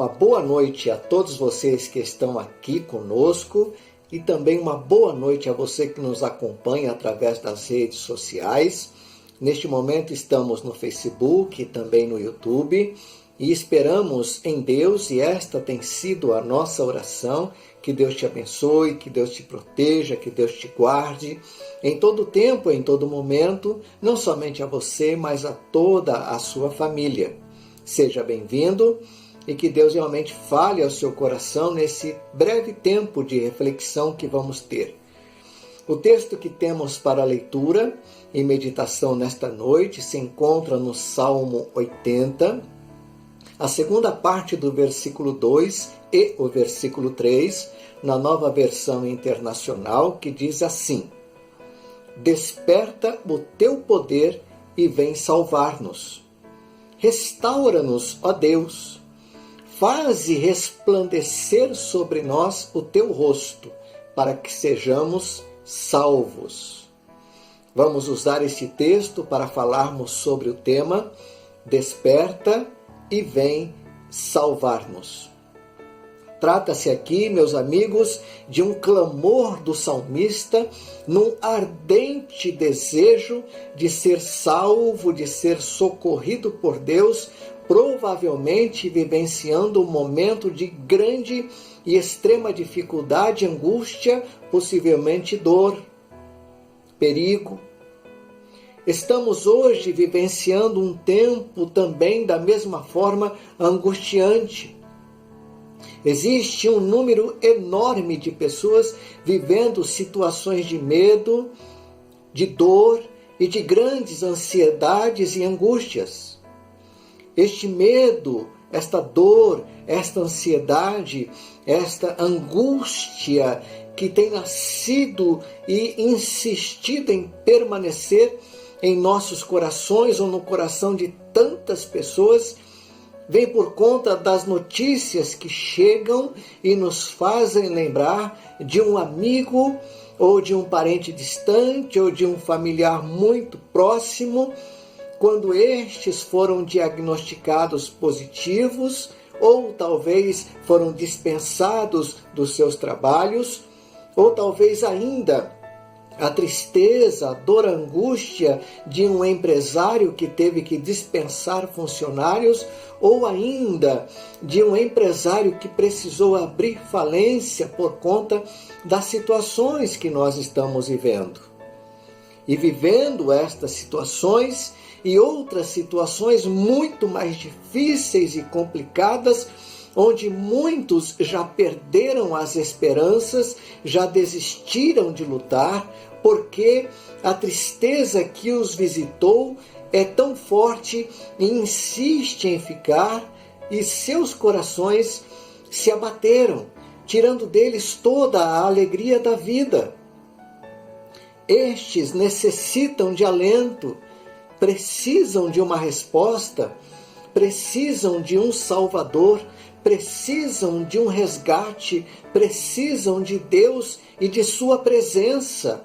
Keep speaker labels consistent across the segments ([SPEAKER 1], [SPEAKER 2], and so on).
[SPEAKER 1] uma boa noite a todos vocês que estão aqui conosco e também uma boa noite a você que nos acompanha através das redes sociais. Neste momento estamos no Facebook e também no YouTube e esperamos em Deus, e esta tem sido a nossa oração, que Deus te abençoe, que Deus te proteja, que Deus te guarde em todo tempo, em todo momento, não somente a você, mas a toda a sua família. Seja bem-vindo e que Deus realmente fale ao seu coração nesse breve tempo de reflexão que vamos ter. O texto que temos para leitura e meditação nesta noite se encontra no Salmo 80, a segunda parte do versículo 2 e o versículo 3, na Nova Versão Internacional, que diz assim: Desperta o teu poder e vem salvar-nos. Restaura-nos, ó Deus. Faze resplandecer sobre nós o teu rosto, para que sejamos salvos. Vamos usar este texto para falarmos sobre o tema Desperta e vem salvar-nos. Trata-se aqui, meus amigos, de um clamor do salmista num ardente desejo de ser salvo, de ser socorrido por Deus, provavelmente vivenciando um momento de grande e extrema dificuldade, angústia, possivelmente dor, perigo. Estamos hoje vivenciando um tempo também da mesma forma angustiante. Existe um número enorme de pessoas vivendo situações de medo, de dor e de grandes ansiedades e angústias. Este medo, esta dor, esta ansiedade, esta angústia que tem nascido e insistido em permanecer em nossos corações ou no coração de tantas pessoas, vem por conta das notícias que chegam e nos fazem lembrar de um amigo ou de um parente distante ou de um familiar muito próximo, quando estes foram diagnosticados positivos ou talvez foram dispensados dos seus trabalhos, ou talvez ainda a tristeza, a dor, a angústia de um empresário que teve que dispensar funcionários, ou ainda de um empresário que precisou abrir falência por conta das situações que nós estamos vivendo. E vivendo estas situações e outras situações muito mais difíceis e complicadas, onde muitos já perderam as esperanças, já desistiram de lutar, porque a tristeza que os visitou é tão forte e insiste em ficar, e seus corações se abateram, tirando deles toda a alegria da vida. Estes necessitam de alento, precisam de uma resposta, precisam de um Salvador, precisam de um resgate, precisam de Deus e de sua presença.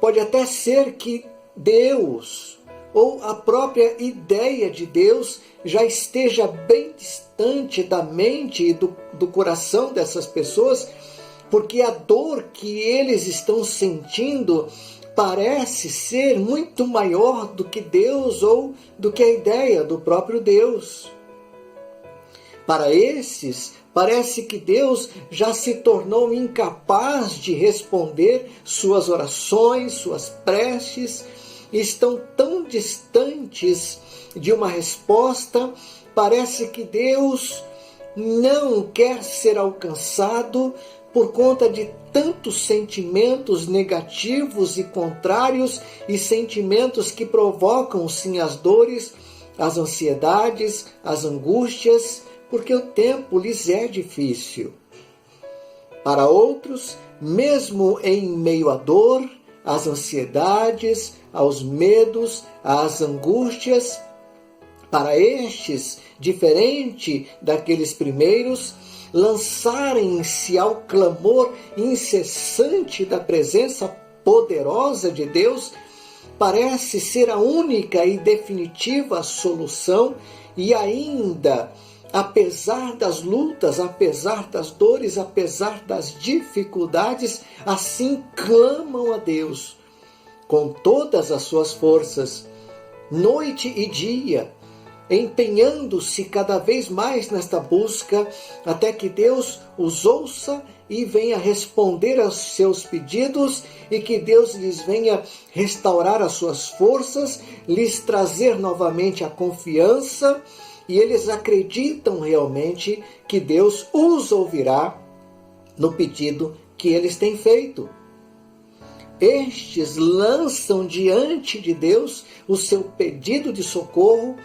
[SPEAKER 1] Pode até ser que Deus, ou a própria ideia de Deus, já esteja bem distante da mente e do coração dessas pessoas, porque a dor que eles estão sentindo parece ser muito maior do que Deus ou do que a ideia do próprio Deus. Para esses, parece que Deus já se tornou incapaz de responder suas orações, suas preces, e estão tão distantes de uma resposta, parece que Deus não quer ser alcançado por conta de tantos sentimentos negativos e contrários e sentimentos que provocam sim as dores, as ansiedades, as angústias, porque o tempo lhes é difícil. Para outros, mesmo em meio à dor, às ansiedades, aos medos, às angústias, para estes, diferente daqueles primeiros, lançarem-se ao clamor incessante da presença poderosa de Deus, parece ser a única e definitiva solução e ainda apesar das lutas, apesar das dores, apesar das dificuldades, assim clamam a Deus com todas as suas forças, noite e dia, empenhando-se cada vez mais nesta busca, até que Deus os ouça e venha responder aos seus pedidos e que Deus lhes venha restaurar as suas forças, lhes trazer novamente a confiança, e eles acreditam realmente que Deus os ouvirá no pedido que eles têm feito. Estes lançam diante de Deus o seu pedido de socorro,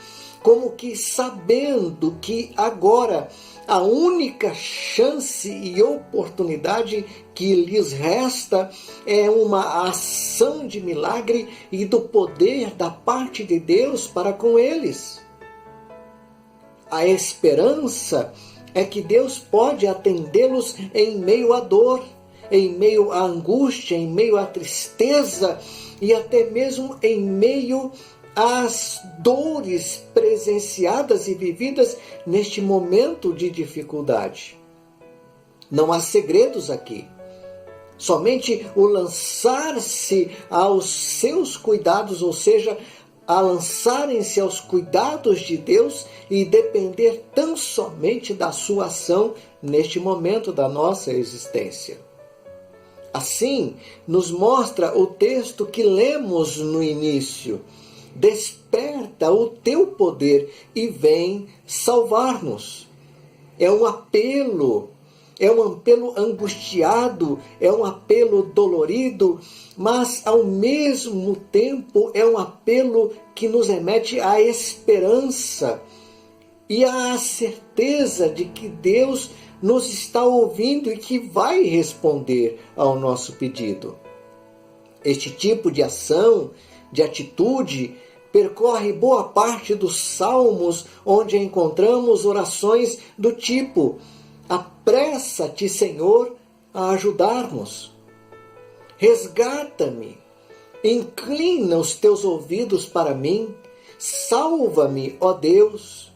[SPEAKER 1] como que sabendo que agora a única chance e oportunidade que lhes resta é uma ação de milagre e do poder da parte de Deus para com eles. A esperança é que Deus pode atendê-los em meio à dor, em meio à angústia, em meio à tristeza e até mesmo em meio às dores presenciadas e vividas neste momento de dificuldade. Não há segredos aqui. Somente o lançar-se aos seus cuidados, ou seja, a lançarem-se aos cuidados de Deus e depender tão somente da sua ação neste momento da nossa existência. Assim, nos mostra o texto que lemos no início. Desperta o teu poder e vem salvar-nos. É um apelo angustiado, é um apelo dolorido, mas ao mesmo tempo é um apelo que nos remete à esperança e à certeza de que Deus nos está ouvindo e que vai responder ao nosso pedido. Este tipo de ação, de atitude, percorre boa parte dos salmos, onde encontramos orações do tipo: apressa-te, Senhor, a ajudar-nos. Resgata-me, inclina os teus ouvidos para mim, salva-me, ó Deus.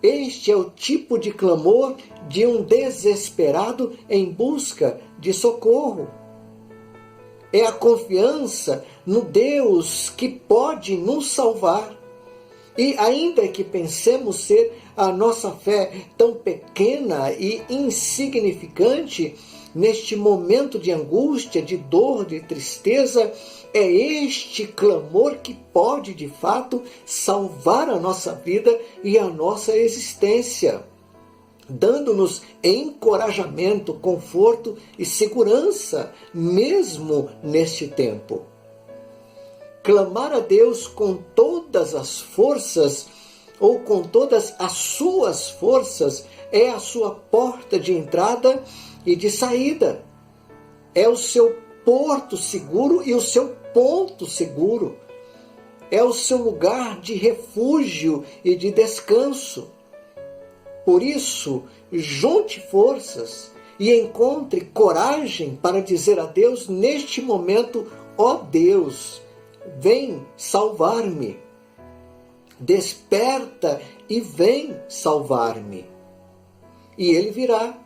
[SPEAKER 1] Este é o tipo de clamor de um desesperado em busca de socorro. É a confiança no Deus que pode nos salvar. E ainda que pensemos ser a nossa fé tão pequena e insignificante, neste momento de angústia, de dor, de tristeza, é este clamor que pode, de fato, salvar a nossa vida e a nossa existência, dando-nos encorajamento, conforto e segurança, mesmo neste tempo. Clamar a Deus com todas as forças, ou com todas as suas forças, é a sua porta de entrada e de saída. É o seu porto seguro e o seu ponto seguro. É o seu lugar de refúgio e de descanso. Por isso, junte forças e encontre coragem para dizer a Deus neste momento: ó Deus, vem salvar-me. Desperta e vem salvar-me. E Ele virá.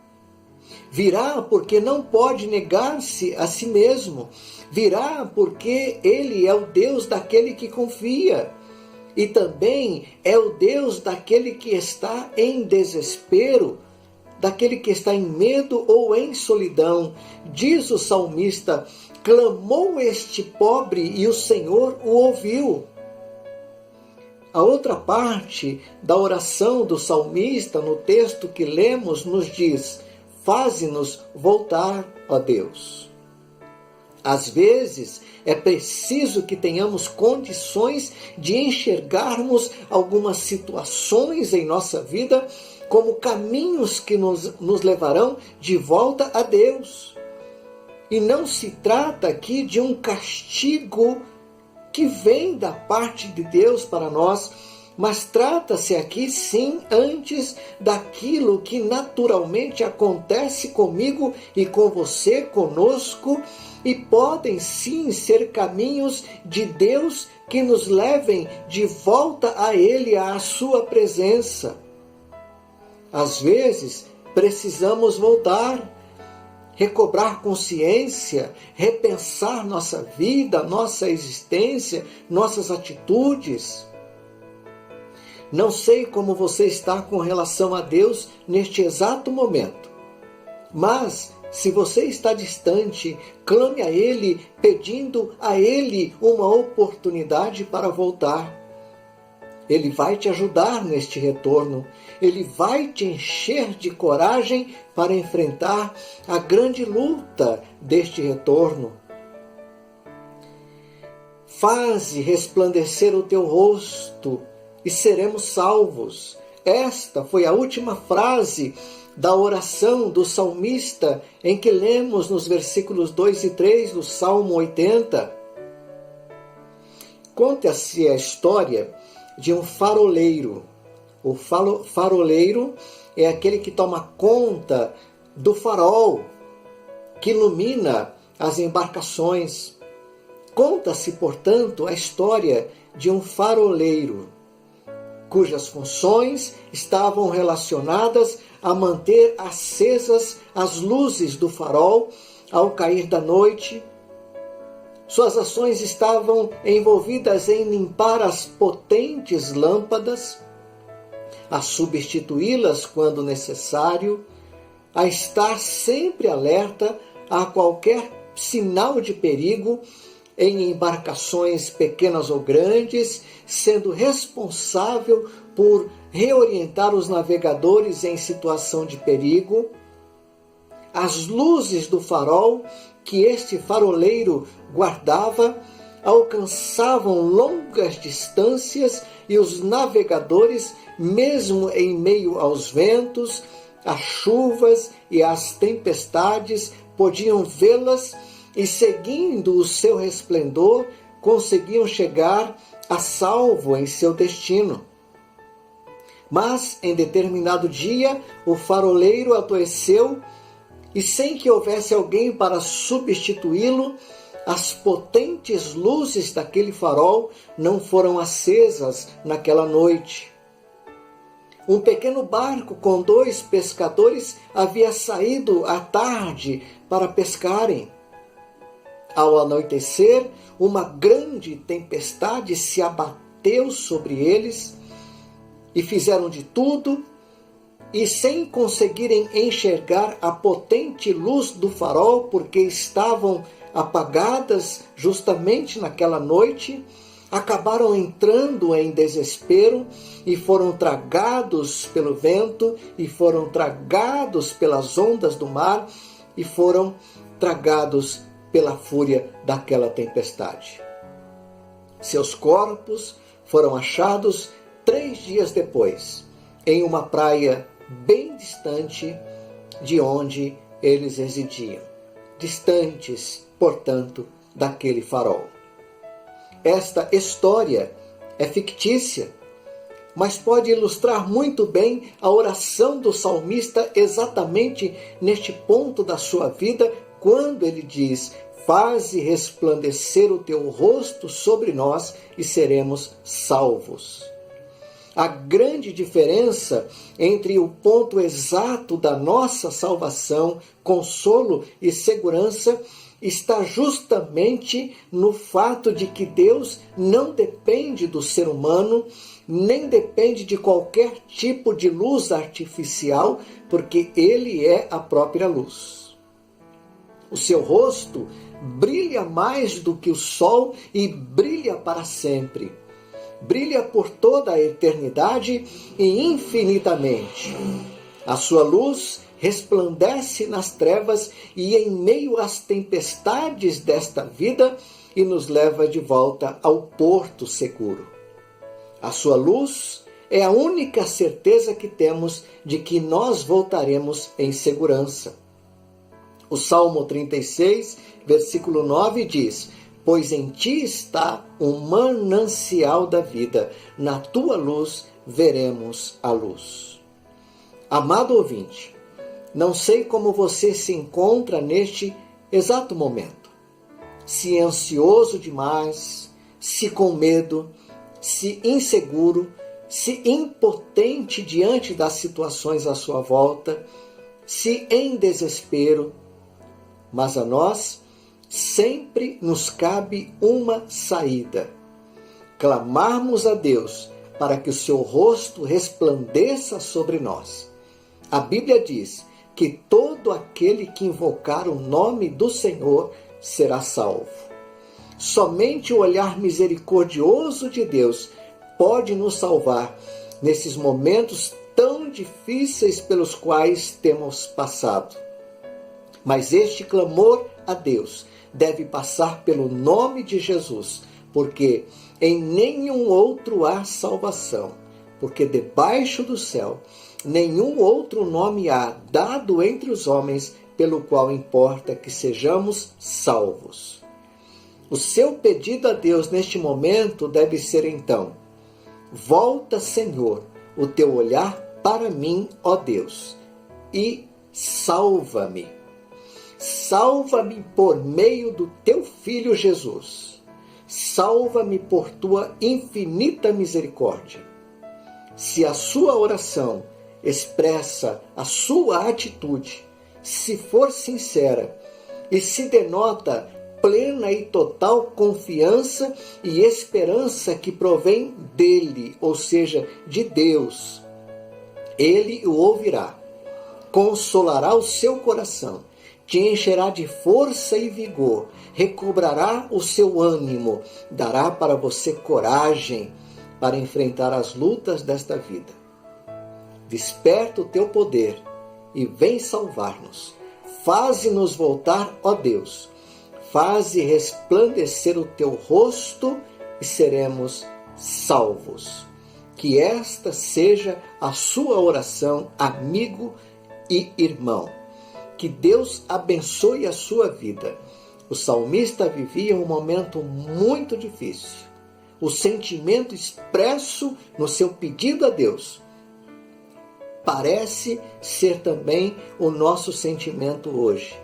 [SPEAKER 1] Virá porque não pode negar-se a si mesmo. Virá porque Ele é o Deus daquele que confia. E também é o Deus daquele que está em desespero, daquele que está em medo ou em solidão. Diz o salmista: clamou este pobre e o Senhor o ouviu. A outra parte da oração do salmista, no texto que lemos, nos diz: faze-nos voltar, ó Deus. Às vezes, é preciso que tenhamos condições de enxergarmos algumas situações em nossa vida como caminhos que nos levarão de volta a Deus. E não se trata aqui de um castigo que vem da parte de Deus para nós, mas trata-se aqui sim antes daquilo que naturalmente acontece comigo e com você, conosco, e podem sim ser caminhos de Deus que nos levem de volta a Ele, à sua presença. Às vezes, precisamos voltar, recobrar consciência, repensar nossa vida, nossa existência, nossas atitudes. Não sei como você está com relação a Deus neste exato momento, mas se você está distante, clame a Ele, pedindo a Ele uma oportunidade para voltar. Ele vai te ajudar neste retorno. Ele vai te encher de coragem para enfrentar a grande luta deste retorno. Faze resplandecer o teu rosto e seremos salvos. Esta foi a última frase da oração do salmista em que lemos nos versículos 2 e 3 do Salmo 80. Conta-se a história de um faroleiro. O faroleiro é aquele que toma conta do farol que ilumina as embarcações. Conta-se, portanto, a história de um faroleiro, cujas funções estavam relacionadas a manter acesas as luzes do farol ao cair da noite. Suas ações estavam envolvidas em limpar as potentes lâmpadas, a substituí-las quando necessário, a estar sempre alerta a qualquer sinal de perigo em embarcações pequenas ou grandes, sendo responsável por reorientar os navegadores em situação de perigo. As luzes do farol que este faroleiro guardava alcançavam longas distâncias e os navegadores, mesmo em meio aos ventos, às chuvas e às tempestades, podiam vê-las e, seguindo o seu resplendor, conseguiam chegar a salvo em seu destino. Mas, em determinado dia, o faroleiro adoeceu e, sem que houvesse alguém para substituí-lo, as potentes luzes daquele farol não foram acesas naquela noite. Um pequeno barco com 2 pescadores havia saído à tarde para pescarem. Ao anoitecer, uma grande tempestade se abateu sobre eles e fizeram de tudo, e sem conseguirem enxergar a potente luz do farol, porque estavam apagadas justamente naquela noite, acabaram entrando em desespero e foram tragados pelo vento e foram tragados pelas ondas do mar e foram tragados pela fúria daquela tempestade. Seus corpos foram achados 3 dias depois, em uma praia bem distante de onde eles residiam, distantes, portanto, daquele farol. Esta história é fictícia, mas pode ilustrar muito bem a oração do salmista exatamente neste ponto da sua vida, quando ele diz: faze resplandecer o teu rosto sobre nós e seremos salvos. A grande diferença entre o ponto exato da nossa salvação, consolo e segurança está justamente no fato de que Deus não depende do ser humano, nem depende de qualquer tipo de luz artificial, porque Ele é a própria luz. O seu rosto brilha mais do que o sol e brilha para sempre. Brilha por toda a eternidade e infinitamente. A sua luz resplandece nas trevas e em meio às tempestades desta vida e nos leva de volta ao porto seguro. A sua luz é a única certeza que temos de que nós voltaremos em segurança. O Salmo 36, versículo 9 diz: pois em ti está o manancial da vida, na tua luz veremos a luz. Amado ouvinte, não sei como você se encontra neste exato momento. Se ansioso demais, se com medo, se inseguro, se impotente diante das situações à sua volta, se em desespero, mas a nós sempre nos cabe uma saída: clamarmos a Deus para que o seu rosto resplandeça sobre nós. A Bíblia diz que todo aquele que invocar o nome do Senhor será salvo. Somente o olhar misericordioso de Deus pode nos salvar nesses momentos tão difíceis pelos quais temos passado. Mas este clamor a Deus deve passar pelo nome de Jesus, porque em nenhum outro há salvação, porque debaixo do céu nenhum outro nome há dado entre os homens pelo qual importa que sejamos salvos. O seu pedido a Deus neste momento deve ser então: volta, Senhor, o teu olhar para mim, ó Deus, e salva-me. Salva-me por meio do teu Filho Jesus. Salva-me por tua infinita misericórdia. Se a sua oração expressa a sua atitude, se for sincera e se denota plena e total confiança e esperança que provém dele, ou seja, de Deus, ele o ouvirá, consolará o seu coração, te encherá de força e vigor, recobrará o seu ânimo, dará para você coragem para enfrentar as lutas desta vida. Desperta o teu poder e vem salvar-nos. Faze-nos voltar, ó Deus. Faze resplandecer o teu rosto e seremos salvos. Que esta seja a sua oração, amigo e irmão. Que Deus abençoe a sua vida. O salmista vivia um momento muito difícil. O sentimento expresso no seu pedido a Deus parece ser também o nosso sentimento hoje.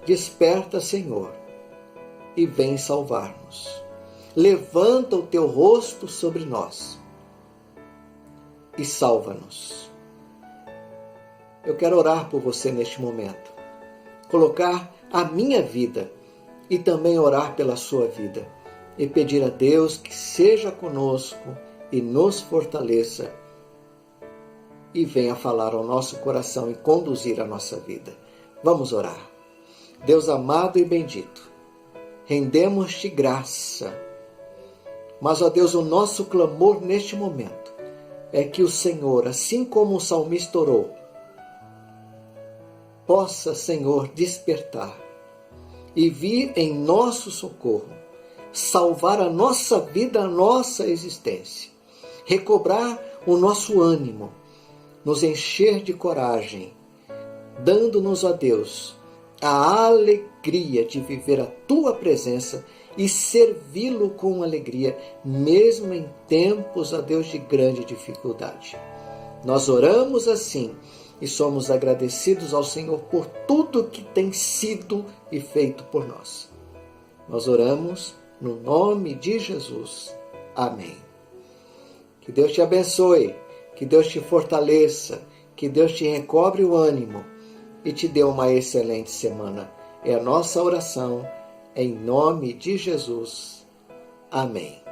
[SPEAKER 1] Desperta, Senhor, e vem salvar-nos. Levanta o teu rosto sobre nós e salva-nos. Eu quero orar por você neste momento, colocar a minha vida e também orar pela sua vida e pedir a Deus que seja conosco e nos fortaleça e venha falar ao nosso coração e conduzir a nossa vida. Vamos orar. Deus amado e bendito, rendemos-te graça, mas, ó Deus, o nosso clamor neste momento é que o Senhor, assim como o salmista orou, possa, Senhor, despertar e vir em nosso socorro, salvar a nossa vida, a nossa existência, recobrar o nosso ânimo, nos encher de coragem, dando-nos, ó Deus, a alegria de viver a tua presença e servi-lo com alegria, mesmo em tempos, ó Deus, de grande dificuldade. Nós oramos assim e somos agradecidos ao Senhor por tudo que tem sido e feito por nós. Nós oramos no nome de Jesus. Amém. Que Deus te abençoe, que Deus te fortaleça, que Deus te recobre o ânimo e te dê uma excelente semana. É a nossa oração, em nome de Jesus. Amém.